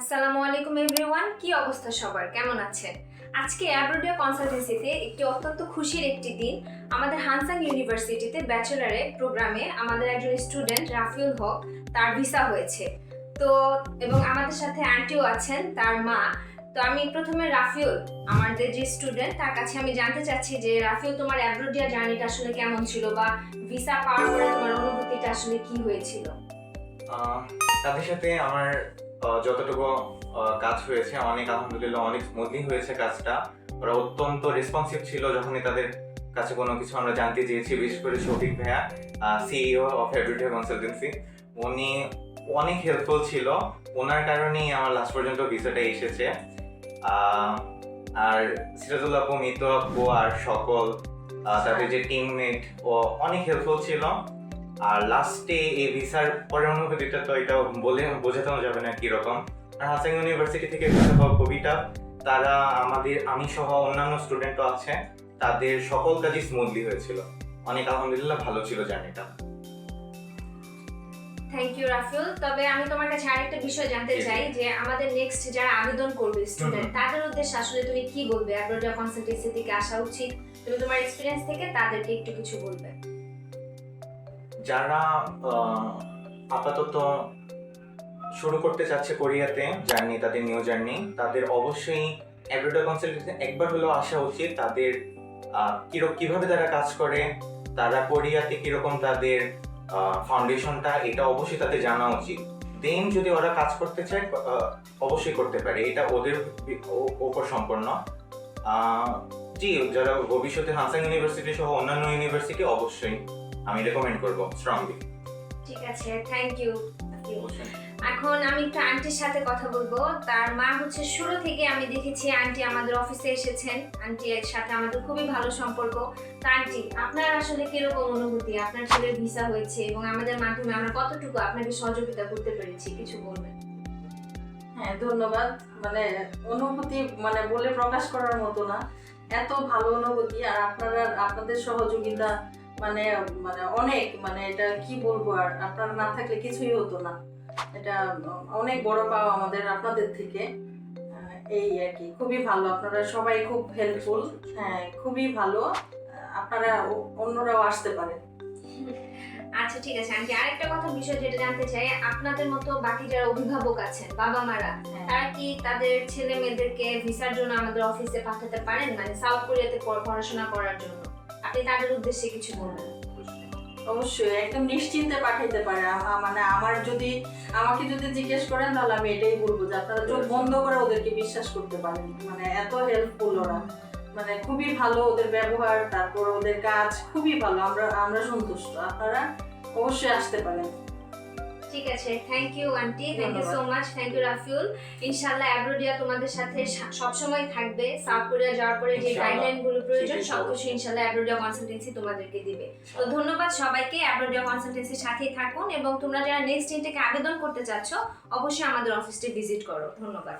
আসসালামু আলাইকুম এভরিওয়ান, কি অবস্থা সবার, কেমন আছেন? আজকে অ্যাব্রোডিয়া কনসালটেন্সিতে একটি অত্যন্ত খুশির একটি দিন। আমাদের হানসাং ইউনিভার্সিটিতে ব্যাচেলারে প্রোগ্রামে আমাদের একজন স্টুডেন্ট রাফিউল হক, তার ভিসা হয়েছে। তো এবং আমাদের সাথে আন্টিও আছেন, তার মা। তো আমি প্রথমে রাফিউল, আমাদের যে স্টুডেন্ট, তার কাছে আমি জানতে চাচ্ছি যে রাফিউল, তোমার অ্যাব্রোডিয়া জার্নিটা আসলে কেমন ছিল, বা ভিসা পাওয়ার পরে তোমার অনুভূতিটা আসলে কি হয়েছিল? তাদের সাথে আমার যতটুকু কাজ হয়েছে অনেক আলহামদুলিল্লাহ অনেক স্মুথলি হয়েছে কাজটা। ওরা অত্যন্ত রেসপন্সিভ ছিল যখনই তাদের কাছে কোনো কিছু আমরা জানতে চেয়েছি, বিশেষ করে শফিক ভাইয়া, সিইও অফ অ্যাব্রোডিয়া কনসালটেন্সি। উনি অনেক হেল্পফুল ছিল, ওনার কারণেই আমার লাস্ট পর্যন্ত ভিসাটা এসেছে। আর সিরাজুল আপু, মিতু আপু আর সকল তাদের যে টিমমেট ও অনেক হেল্পফুল ছিল। আর লাস্টে এই ভিসার পরের অনুভূতিটা তো এটা বলে বোঝাতে যাবে না কিরকম। আর হাসান ইউনিভার্সিটি থেকে ভিসা পাওয়া খুবই টাফ। তারা আমি সহ অন্যান্য স্টুডেন্টও আছে, তাদের সকল কাজই স্মুথলি হয়েছিল। অনেক আলহামদুলিল্লাহ ভালো ছিল জার্নিটা। Thank you Rafiul. তবে আমি তোমার কাছে আরেকটা বিষয় জানতে চাই যে আমাদের নেক্সট যারা আবেদন করবে স্টুডেন্ট, তাদের উদ্দেশ্যে আসলে তুমি কি বলবে? অ্যাব্রোডিয়া কনসালটেন্সি থেকে আসা উচিত? তুমি তোমার এক্সপেরিয়েন্স থেকে তাদেরকে একটু কিছু বলবে। যারা আপাতত শুরু করতে চাচ্ছে কোরিয়াতে জার্নি, তাদের নিউ জার্নি, তাদের অবশ্যই অ্যাব্রোডিয়া কনসালটেন্সি একবার হলেও আসা উচিত। তাদের কিভাবে তারা কাজ করে, তারা কোরিয়াতে কিরকম তাদের ফাউন্ডেশনটা, এটা অবশ্যই তাদের জানা উচিত। দেন যদি ওরা কাজ করতে চায় অবশ্যই করতে পারে, এটা ওদের ওপর সম্পূর্ণ। জি, যারা ভবিষ্যতে হানসাং ইউনিভার্সিটি সহ অন্যান্য ইউনিভার্সিটি অবশ্যই আমি রেকমেন্ড করব স্ট্রংলি। ঠিক আছে, থ্যাংক ইউ। এখন আমি একটু আন্টির সাথে কথা বলবো। তার মা হচ্ছে শুরু থেকে আমি দেখেছি আন্টি আমাদের অফিসে এসেছেন, আন্টির সাথে আমাদের খুবই ভালো সম্পর্ক। তো আন্টি, আপনার আসলে কিরকম অনুভূতি? আপনার ছেলের ভিসা হয়েছে এবং আমাদের মাধ্যমে আমরা কতটুকু আপনাকে সহযোগিতা করতে পেরেছি, কিছু বলবেন? হ্যাঁ, ধন্যবাদ। অনুভূতি বলে প্রকাশ করার মতো না, এত ভালো অনুভূতি। আর আপনাদের সহযোগিতা মানে অনেক, এটা কি বলবো, আর আপনারা না থাকলে কিছুই হতো না। এটা অনেক বড় পাওয়া আমাদের আপনাদের থেকে। এই আর কি, খুবই ভালো, আপনারা সবাই খুব হেল্পফুল। হ্যাঁ, খুবই ভালো। আপনারা অন্যরাও আসতে পারেন। আচ্ছা, ঠিক আছে আন্টি, আরেকটা কথা বিষয় যেটা জানতে চাই, আপনাদের মতো বাকি যারা অভিভাবক আছেন, বাবা মারা, তারা কি তাদের ছেলে মেয়েদেরকে ভিসার জন্য আমাদের অফিসে পাঠাতে পারেন, মানে সাউথ কোরিয়াতে পড়াশোনা করার জন্য? আপনি তাদের উদ্দেশ্যে কিছু বলবেন? অবশ্যই, একদম নিশ্চিন্তে পাঠাইতে পারে। আমাকে যদি জিজ্ঞেস করেন, তাহলে আমি এটাই বলবো যে আপনারা চোখ বন্ধ করে ওদেরকে বিশ্বাস করতে পারেন। এত হেল্পফুল ওরা, খুবই ভালো ওদের ব্যবহার, তারপর ওদের কাজ খুবই ভালো। আমরা সন্তুষ্ট। আপনারা অবশ্যই আসতে পারেন। ঠিক আছে, thank you aunty, thank you so much, thank you Rafiul. ইনশাআল্লাহ অ্যাব্রোডিয়া তোমাদের সাথে সবসময় থাকবে। সাউথ কোরিয়া যাওয়ার পরে যে গাইডলাইন গুলো প্রয়োজন সবকিছু ইনশাআল্লাহ অ্যাব্রোডিয়া কনসালটেন্সি তোমাদেরকে দিবে। তো ধন্যবাদ সবাইকে, অ্যাব্রোডিয়া কনসালটেন্সির সাথেই থাকুন এবং তোমরা যারা নেক্সট ইনটেকে আবেদন করতে চাচ্ছ অবশ্যই আমাদের অফিসটি ভিজিট করো। ধন্যবাদ।